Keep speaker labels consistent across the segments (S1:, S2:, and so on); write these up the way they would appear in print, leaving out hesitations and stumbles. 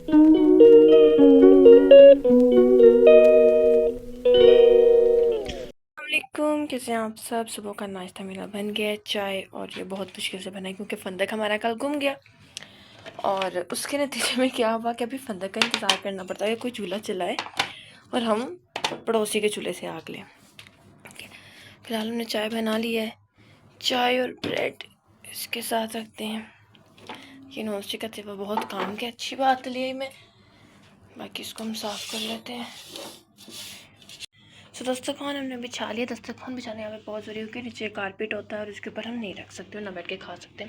S1: वालेकुम, कैसे हैं आप सब। सुबह का नाश्ता मेरा बन गया है, चाय, और ये बहुत मुश्किल से बना है क्योंकि फंदक हमारा कल गुम गया। और उसके नतीजे में क्या हुआ कि अभी फंदक का इंतज़ार करना पड़ता है, कोई चूल्हा चलाए और हम पड़ोसी के चूल्हे से आग लें। फिलहाल हमने चाय बना ली है, चाय और ब्रेड इसके साथ रखते हैं। ये नॉनस्टिक का तवा बहुत काम की अच्छी बात ली मैं, बाकी इसको हम साफ़ कर लेते हैं। तो दस्तरखान हमने बिछा लिया। दस्तरखान बिछाने यहाँ पे बहुत ज़रूरी है क्योंकि नीचे कारपेट होता है और उसके ऊपर हम नहीं रख सकते और ना बैठ के खा सकते।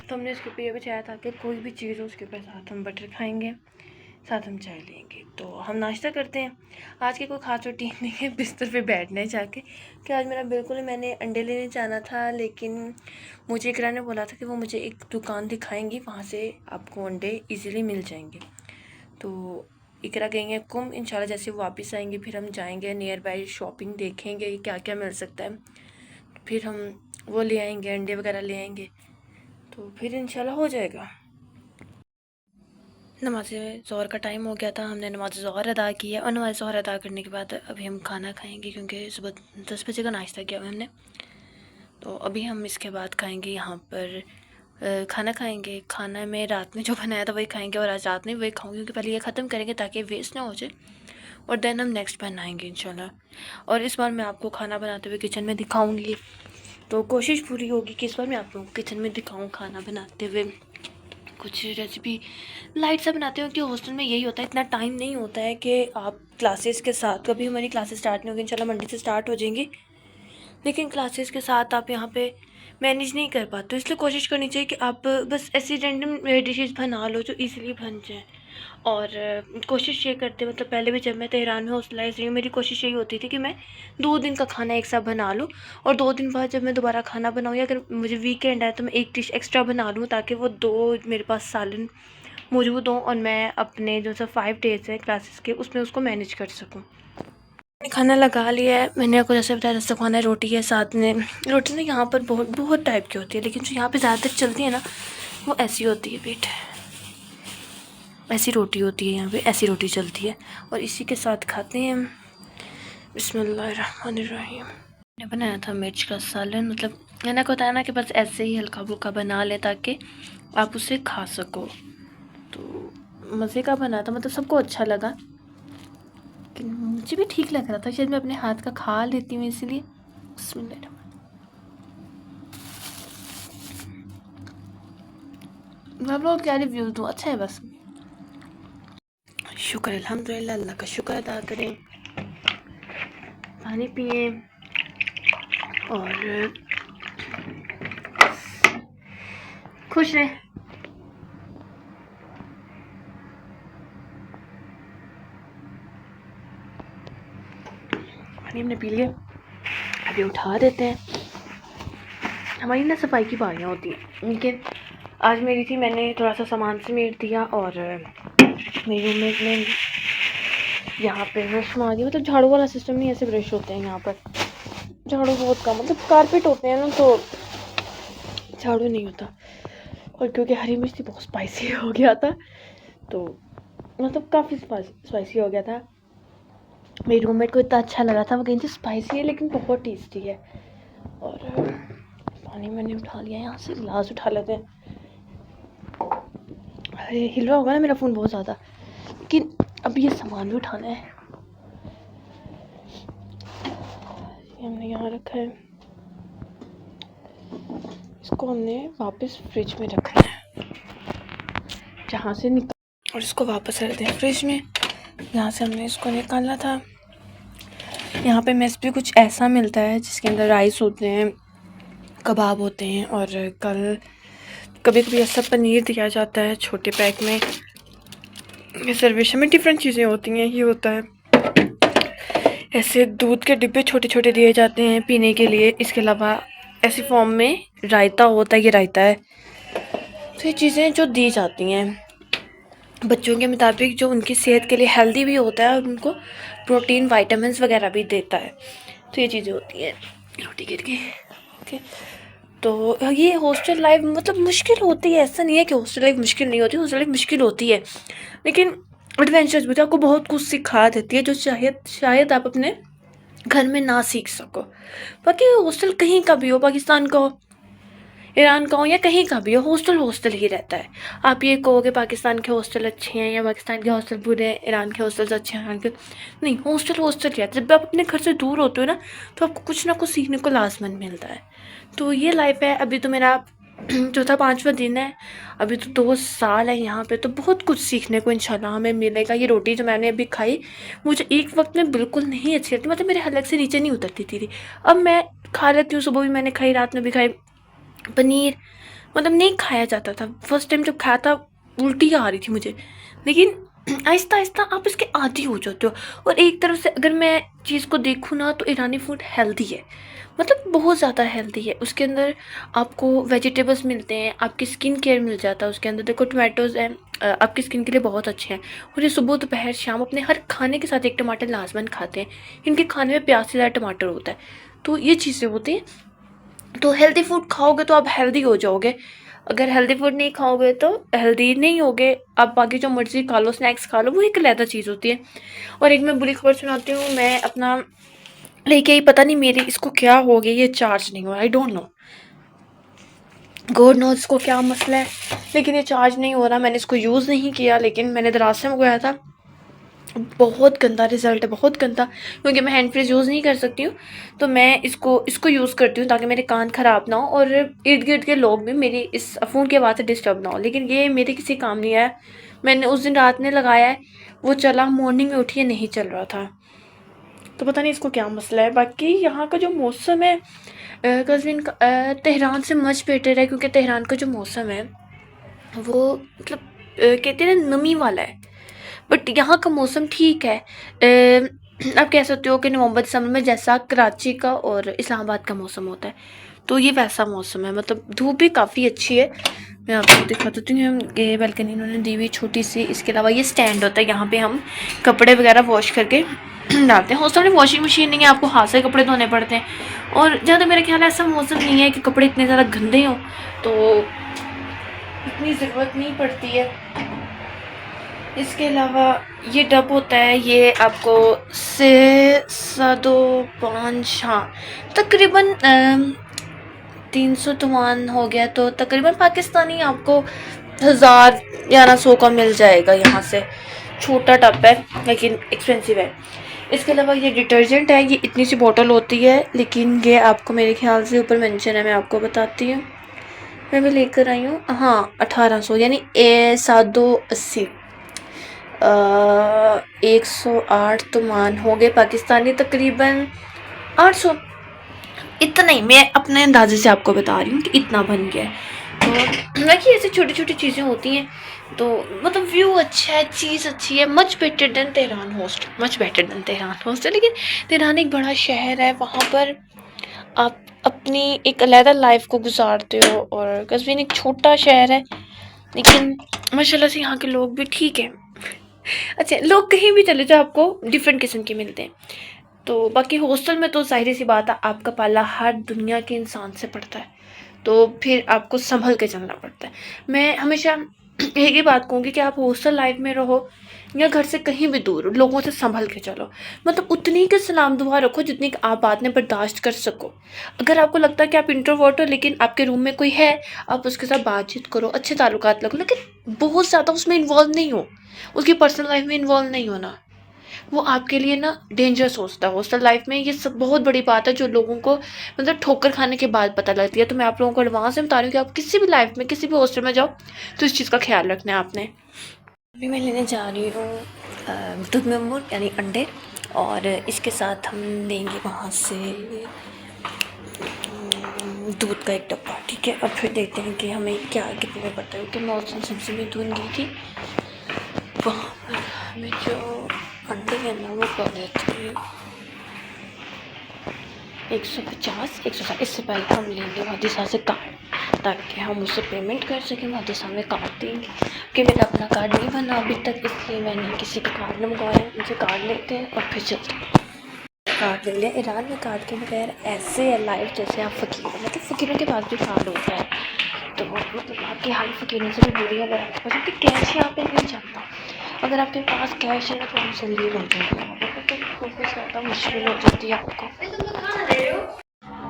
S1: तो हमने उसके ऊपर ये बिछाया ताकि कोई भी चीज़ हो उसके ऊपर साथ हम बटर खाएंगे, साथ हम चाय लेंगे। तो हम नाश्ता करते हैं। आज की कोई खास रूटीन नहीं है, बिस्तर पे बैठना है जाके कि आज मेरा बिल्कुल ही, मैंने अंडे लेने जाना था लेकिन मुझे इकरा ने बोला था कि वो मुझे एक दुकान दिखाएंगी, वहाँ से आपको अंडे ईज़िली मिल जाएंगे। तो इकरा गएंगे कुम, इंशाल्लाह जैसे वो वापस आएंगे फिर हम जाएंगे नियर बाय शॉपिंग, देखेंगे क्या क्या मिल सकता है, फिर हम वो ले आएंगे, अंडे वगैरह ले आएंगे, तो फिर इंशाल्लाह हो जाएगा। नमाज ज़ोहर का टाइम हो गया था, हमने नमाज ज़ोहर अदा की है और नमाज ज़ोहर अदा करने के बाद अभी हम खाना खाएंगे क्योंकि सुबह 10 बजे का नाश्ता किया हुआ हमने। तो अभी हम इसके बाद खाएंगे यहाँ पर खाना खाएंगे। खाना में रात में जो बनाया था वही खाएंगे और आज रात में वही खाऊंगी क्योंकि पहले ये ख़त्म करेंगे ताकि वेस्ट ना हो जाए और देन हम नेक्स्ट बनाएंगे इंशाल्लाह। और इस बार मैं आपको खाना बनाते हुए किचन में दिखाऊंगी, तो कोशिश पूरी होगी कि इस बार मैं आप लोगों को किचन में दिखाऊं खाना बनाते हुए। कुछ रेसिपी लाइट सा बनाते हो क्योंकि हॉस्टल में यही होता है, इतना टाइम नहीं होता है कि आप क्लासेस के साथ, कभी हमारी क्लासेस स्टार्ट नहीं होगी, इंशाल्लाह मंडे से स्टार्ट हो जाएंगी, लेकिन क्लासेस के साथ आप यहाँ पे मैनेज नहीं कर पाते। इसलिए कोशिश करनी चाहिए कि आप बस ऐसी रैंडम डिशेज़ बना लो जो इजीली बन जाए। और कोशिश ये करते, मतलब पहले भी जब मैं तेहरान में हॉस्टलाइज रही हूँ मेरी कोशिश यही होती थी कि मैं 2 दिन का खाना एक साथ बना लूँ और 2 दिन बाद जब मैं दोबारा खाना बनाऊँ या अगर मुझे वीकेंड आए तो मैं एक डिश एक्स्ट्रा बना लूँ ताकि वो 2 मेरे पास सालन मौजूद हों और मैं अपने जो सब 5 डेज़ हैं क्लासेस के उसमें उसको मैनेज कर सकूँ। खाना लगा लिया है मैंने, आपको जैसे बताया दस्तरखान खाना है, रोटी है साथ में। रोटी ना यहाँ पर बहुत बहुत टाइप की होती है लेकिन जो यहाँ पे ज़्यादातर चलती है ना वो ऐसी होती है, बेट ऐसी रोटी होती है यहाँ पे, ऐसी रोटी चलती है और इसी के साथ खाते हैं हम। बिस्मिल्लाहिर्रहमानिर्रहीम। मैंने बनाया था मिर्च का सालन, मतलब मैंने को बताया ना कि बस ऐसे ही हल्का फुल्का बना ले ताकि आप उसे खा सको। तो मज़े का बना था, मतलब सबको अच्छा लगा, मुझे भी ठीक लग रहा था, शायद मैं अपने हाथ का खा लेती हूँ इसीलिए। आप लोग क्या रिव्यू दूँ, अच्छा है बस। शुक्र अल्हम्दुलिल्लाह, अल्लाह का शुक्र अदा करें, पानी पिए और खुश रहें। पानी हमने पी लिया, अभी उठा देते हैं। हमारी ना सफाई की बारियाँ होती हैं लेकिन आज मेरी थी, मैंने थोड़ा सा सामान समेट दिया और मेरी रूममेट ने यहाँ पे ब्रश मार दिया, मतलब झाड़ू वाला सिस्टम नहीं, ऐसे ब्रश होते हैं यहाँ पर, झाड़ू बहुत कम, मतलब कारपेट होते हैं ना तो झाड़ू नहीं होता। और क्योंकि हरी मिर्च बहुत स्पाइसी हो गया था तो मतलब काफ़ी स्पाइसी हो गया था। मेरी रूममेट को इतना अच्छा लगा था, वो कहीं से स्पाइसी है लेकिन बहुत टेस्टी है। और पानी मैंने उठा लिया, यहाँ से गिलास उठा लेते हैं। अरे हिल रहा होगा ना मेरा फ़ोन बहुत ज़्यादा, लेकिन अब ये सामान भी उठाना है। ये हमने यहाँ रखा है, इसको हमने वापस फ्रिज में रखना है, जहाँ से निकाल, और इसको वापस रख दें फ्रिज में जहाँ से हमने इसको निकाला था। यहाँ पे मेस भी कुछ ऐसा मिलता है जिसके अंदर राइस होते हैं, कबाब होते हैं और कल कभी कभी ऐसा पनीर दिया जाता है छोटे पैक में। रिजर्वेशन में डिफरेंट चीज़ें होती हैं, ये होता है। ऐसे दूध के डिब्बे छोटे छोटे दिए जाते हैं पीने के लिए। इसके अलावा ऐसी फॉर्म में रायता होता है, ये रायता है। तो ये चीज़ें जो दी जाती हैं बच्चों के मुताबिक जो उनकी सेहत के लिए हेल्दी भी होता है और उनको प्रोटीन विटामिन्स वगैरह भी देता है, तो ये चीज़ें होती हैं। रोटी गिर गई, ओके। तो ये हॉस्टल लाइफ मतलब मुश्किल होती है, ऐसा नहीं है कि हॉस्टल लाइफ मुश्किल नहीं होती, हॉस्टल लाइफ मुश्किल होती है, लेकिन एडवेंचर्स भी आपको बहुत कुछ सिखा देती है जो शायद शायद आप अपने घर में ना सीख सको। बाकी हॉस्टल कहीं का भी हो, पाकिस्तान का हो, ईरान का हो, या कहीं का भी हो, हॉस्टल हॉस्टल ही रहता है। आप ये कहोगे पाकिस्तान के हॉस्टल अच्छे हैं या पाकिस्तान के हॉस्टल बुरे हैं, ईरान के हॉस्टल अच्छे हैं, ईरान के नहीं, हॉस्टल हॉस्टल रहता है। जब आप अपने घर से दूर होते हो ना, तो आपको कुछ ना कुछ सीखने को लाजमन मिलता है। तो ये लाइफ है। अभी तो मेरा चौथा पाँचवा दिन है, अभी तो 2 साल है यहाँ पे, तो बहुत कुछ सीखने को इंशाल्लाह हमें मिलेगा। ये रोटी जो मैंने अभी खाई, मुझे एक वक्त में बिल्कुल नहीं अच्छी लगती, मतलब मेरे हलक से नीचे नहीं उतरती थी। अब मैं खा लेती हूँ, सुबह भी मैंने खाई, रात में भी खाई। पनीर मतलब नहीं खाया जाता था, फर्स्ट टाइम जब खाया था उल्टी आ रही थी मुझे, लेकिन आहिस्ता आहिस्ता आप इसके आदी हो जाते हो। और एक तरफ से अगर मैं चीज़ को देखूँ ना, तो ईरानी फूड हेल्दी है, मतलब बहुत ज़्यादा हेल्दी है। उसके अंदर आपको वेजिटेबल्स मिलते हैं, आपकी स्किन केयर मिल जाता है उसके अंदर। देखो टमाटोज़ हैं, आपकी स्किन के लिए बहुत अच्छे हैं। और ये सुबह दोपहर शाम अपने हर खाने के साथ एक टमाटर लाजमन खाते हैं, इनके खाने में प्याज से ज़्यादा टमाटर होता है। तो ये चीज़ें होती हैं। तो हेल्दी फूड खाओगे तो आप हेल्दी हो जाओगे, अगर हेल्दी फूड नहीं खाओगे तो हेल्दी नहीं होगे। आप बाकी जो मर्जी खा लो, स्नैक्स खा लो, वो एक अलग चीज़ होती है। और एक मैं बुरी खबर सुनाती हूँ, मैं अपना लेके ही पता नहीं मेरी इसको क्या हो गया, ये चार्ज नहीं हो रहा, I don't know, God knows इसको क्या मसला है, लेकिन ये चार्ज नहीं हो रहा। मैंने इसको यूज़ नहीं किया, लेकिन मैंने दराज से मंगवाया था। बहुत गंदा रिज़ल्ट है, बहुत गंदा, क्योंकि मैं हैंड फ्री यूज़ नहीं कर सकती हूँ, तो मैं इसको यूज़ करती हूँ ताकि मेरे कान ख़राब ना हो और इर्द गिर्द के लोग भी मेरी इस फ़ोन की आवाज़ से डिस्टर्ब ना हो। लेकिन ये मेरे किसी काम नहीं आया। मैंने उस दिन रात में लगाया है, वो चला, मॉर्निंग में उठी नहीं चल रहा था, तो पता नहीं इसको क्या मसला है। बाकी यहाँ का जो मौसम है कज़िन का तेहरान से मच बेटर है, क्योंकि तेहरान का जो मौसम है वो मतलब कहते हैं ना नमी वाला है, बट यहाँ का मौसम ठीक है। आप कह सकते हो कि नवंबर दिसंबर में जैसा कराची का और इस्लामाबाद का मौसम होता है, तो ये वैसा मौसम है। मतलब धूप भी काफ़ी अच्छी है। मैं आपको दिखा देती हूँ। ये बालकनी इन्होंने दी हुई छोटी सी, इसके अलावा ये स्टैंड होता है, यहाँ पे हम कपड़े वगैरह वॉश करके डालते हैं। हॉस्टल में वॉशिंग मशीन नहीं है, आपको हाथ से कपड़े धोने पड़ते हैं। और जहाँ तक मेरा ख्याल है ऐसा मौसम नहीं है कि कपड़े इतने ज़्यादा गंदे हों, तो इतनी ज़रूरत नहीं पड़ती है। इसके अलावा ये डब होता है, ये आपको से 5 हाँ तकरीबन 300 तुमान हो गया, तो तकरीबन पाकिस्तानी आपको 1000-1100 का मिल जाएगा यहाँ से। छोटा टब है लेकिन एक्सपेंसिव है। इसके अलावा ये डिटर्जेंट है, ये इतनी सी बोतल होती है, लेकिन ये आपको मेरे ख्याल से ऊपर मेंशन है, मैं आपको बताती हूँ। मैं भी लेकर आई हूँ, हाँ 1800 यानी 780 108 तुमान हो गए पाकिस्तानी, तकरीबन 800। इतना ही मैं अपने अंदाजे से आपको बता रही हूँ कि इतना बन गया है। तो देखिए ऐसी छोटी छोटी चीज़ें होती हैं, तो मतलब व्यू अच्छा है, चीज़ अच्छी है, much better than Tehran hostel, much better than Tehran hostel. लेकिन तेहरान एक बड़ा शहर है, वहाँ पर आप अपनी एक अलग लाइफ को गुजारते हो, और कस्बीन एक छोटा शहर है, लेकिन माशाल्लाह से यहाँ के लोग भी ठीक है। अच्छा, लोग कहीं भी चले जाओ आपको डिफरेंट किस्म के मिलते हैं। तो बाकी हॉस्टल में तो ज़ाहिर सी बात है, आपका पाला हर दुनिया के इंसान से पड़ता है, तो फिर आपको संभल के चलना पड़ता है। मैं हमेशा एक ही बात कहूँगी कि आप हॉस्टल लाइफ में रहो या घर से कहीं भी दूर, लोगों से संभल के चलो। मतलब उतनी की सलाम दुआ रखो जितनी कि आप बाद में बर्दाश्त कर सको। अगर आपको लगता है कि आप इंट्रोवर्ट हो, लेकिन आपके रूम में कोई है, आप उसके साथ बातचीत करो, अच्छे ताल्लुकात रखो, लेकिन बहुत ज़्यादा उसमें इन्वॉल्व नहीं हो, उसकी पर्सनल लाइफ में इन्वॉल्व नहीं होना। वो आपके लिए ना डेंजरस होता है हॉस्टल लाइफ में। ये सब बहुत बड़ी बात है जो लोगों को मतलब ठोकर खाने के बाद पता लगती है। तो मैं आप लोगों को एडवांस में बता रही हूँ कि आप किसी भी लाइफ में किसी भी हॉस्टल में जाओ तो इस चीज़ का ख्याल रखना है आपने। अभी मैं लेने जा रही हूँ दूध में अमूल यानी अंडे, और इसके साथ हम लेंगे वहाँ से दूध का एक डब्बा, ठीक है। अब फिर देखते हैं कि हमें क्या कितने में पड़ता है, क्योंकि मैं उस दिन सब्ज़ी में दूध ली थी, वहाँ पर हमें जो अंडे हैं ना वो कर देते हैं 150 160। इससे पहले हम लेंगे वादिसा से कार्ड, ताकि हम उससे पेमेंट कर सकें। वादिसा में कार्ड देंगे कि मेरा अपना कार्ड नहीं बना अभी तक, इसलिए मैंने किसी का कार्ड मंगवाया, उनसे कार्ड लेते हैं और फिर चलते हैं। कार्ड ले लिया। ईरान में कार्ड के बगैर ऐसे है लाइफ जैसे आप फ़कीर हो, मतलब फ़कीरों के पास भी कार्ड होता है। तो मतलब आपकी हालत फ़कीरों से भी बुरी है अगर आपके पास, क्योंकि कैश यहाँ पे नहीं चलता। अगर आपके पास कैश है तो आप जलील हो जाएंगे, तो बहुत ज़्यादा मुश्किल हो जाती है आपको।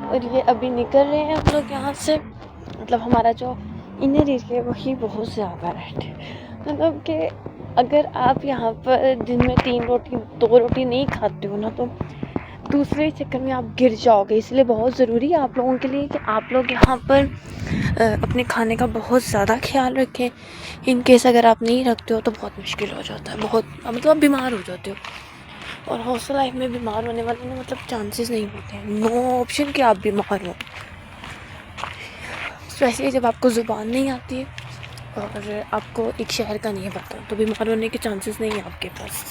S1: और ये अभी निकल रहे हैं हम लोग यहाँ से। मतलब हमारा जो इनर एरिया है वही बहुत ज़्यादा है। मतलब कि अगर आप यहाँ पर दिन में 3 रोटी 2 रोटी नहीं खाते हो ना, तो दूसरे चक्कर में आप गिर जाओगे। इसलिए बहुत ज़रूरी है आप लोगों के लिए कि आप लोग यहाँ पर अपने खाने का बहुत ज़्यादा ख्याल रखें। इन केस अगर आप नहीं रखते हो तो बहुत मुश्किल हो जाता है, बहुत मतलब आप बीमार हो जाते हो। और हॉस्टल लाइफ में बीमार होने वाले ना मतलब चांसेस नहीं होते हैं, नो ऑप्शन कि आप बीमार हो। स्पेशली जब आपको ज़ुबान नहीं आती है और आपको एक शहर का नहीं पता, तो बीमार होने के चांसेस नहीं है आपके पास।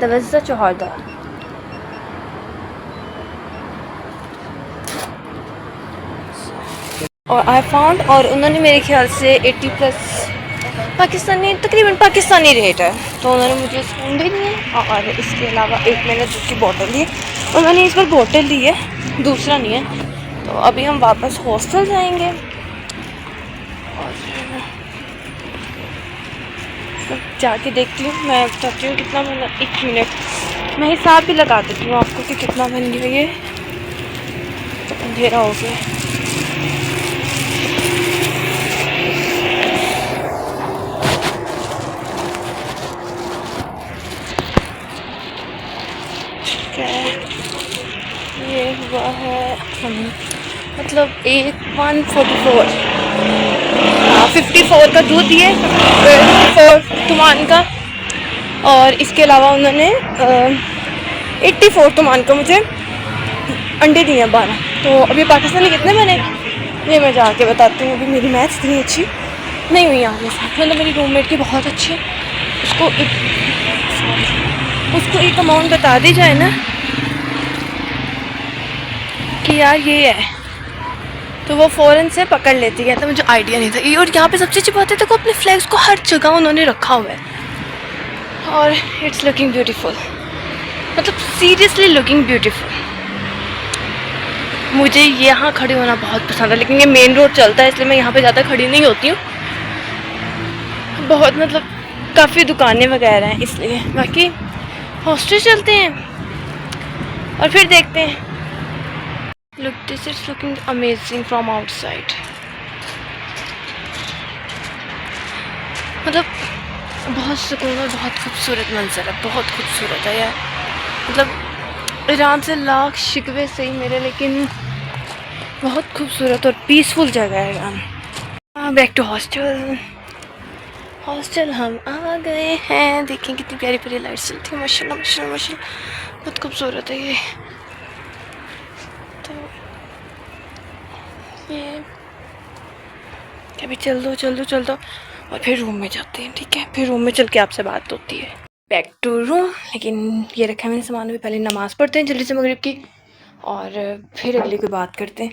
S1: 12 14 और आई फाउंड, और उन्होंने मेरे ख्याल से 80+ पाकिस्तानी, तकरीबन पाकिस्तानी रेट है। तो उन्होंने मुझे स्पून भी दी है और इसके अलावा एक मैंने दूध की बोतल ली है। उन्होंने इस पर बोतल ली है, दूसरा नहीं है। तो अभी हम वापस हॉस्टल जाएंगे और जाके देखती हूँ। मैं चाहती हूँ कितना बना, 1 मिनट मैं हिसाब भी लगा देती हूँ आपको कि कितना बन गया। ये तो अंधेरा हो गया। ये हुआ है मतलब 144 54 का दूध दिए, 54 तुमान का, और इसके अलावा उन्होंने 84 तुमान का मुझे अंडे दिए 12। तो अभी पाकिस्तानी कितने बने ये मैं जाके बताती हूँ। अभी मेरी मैथ्स इतनी अच्छी नहीं हुई यहाँ के साथ, मतलब मेरी रूममेट की बहुत अच्छी है। उसको एक अमाउंट बता दी जाए ना कि यार ये है, तो वो फ़ौरन से पकड़ लेती है। तो मुझे आइडिया नहीं था। और यहाँ पे सबसे अच्छी बात है, देखो अपने फ्लैग्स को हर जगह उन्होंने रखा हुआ है और इट्स लुकिंग ब्यूटीफुल, मतलब सीरियसली लुकिंग ब्यूटीफुल। मुझे यहाँ खड़े होना बहुत पसंद है, लेकिन ये मेन रोड चलता है इसलिए मैं यहाँ पे ज़्यादा खड़ी नहीं होती हूँ। बहुत मतलब काफ़ी दुकानें वगैरह हैं इसलिए। बाकी हॉस्टल चलते हैं और फिर देखते हैं। Look, this is looking amazing from outside. मतलब बहुत सुकून और बहुत खूबसूरत मंजर है, बहुत खूबसूरत है यार। मतलब ईरान से लाख शिकवे सही मेरे, लेकिन बहुत खूबसूरत और पीसफुल जगह है Iran. Back to hostel. Hostel हम आ गए हैं। देखें कितनी प्यारी प्यारी लाइट्स चलती हैं, माशाल्लाह माशाल्लाह माशाल्लाह, बहुत खूबसूरत है ये। तो ये अभी चल दो और फिर रूम में जाते हैं, ठीक है? फिर रूम में चल के आपसे बात होती है। Back to room. लेकिन ये रखा है मैंने सामान, भी पहले नमाज़ पढ़ते हैं जल्दी से मगरिब की और फिर अगली कोई बात करते हैं।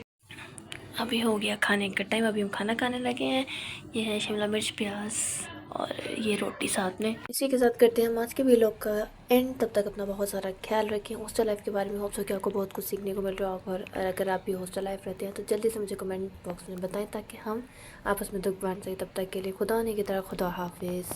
S1: अभी हो गया खाने का टाइम, अभी हम खाना खाने लगे हैं। ये है शिमला मिर्च प्याज और ये रोटी साथ में। इसी के साथ करते हैं हम आज के व्लॉग का एंड। तब तक अपना बहुत सारा ख्याल रखें। हॉस्टल लाइफ के बारे में होप सो कि आपको बहुत कुछ सीखने को मिल रहा होगा, और अगर आप भी हॉस्टल लाइफ रहते हैं तो जल्दी से मुझे कमेंट बॉक्स में बताएं ताकि हम आपस में दुख बांट सकें। तब तक के लिए खुदा ने की तरह खुदा हाफिज़।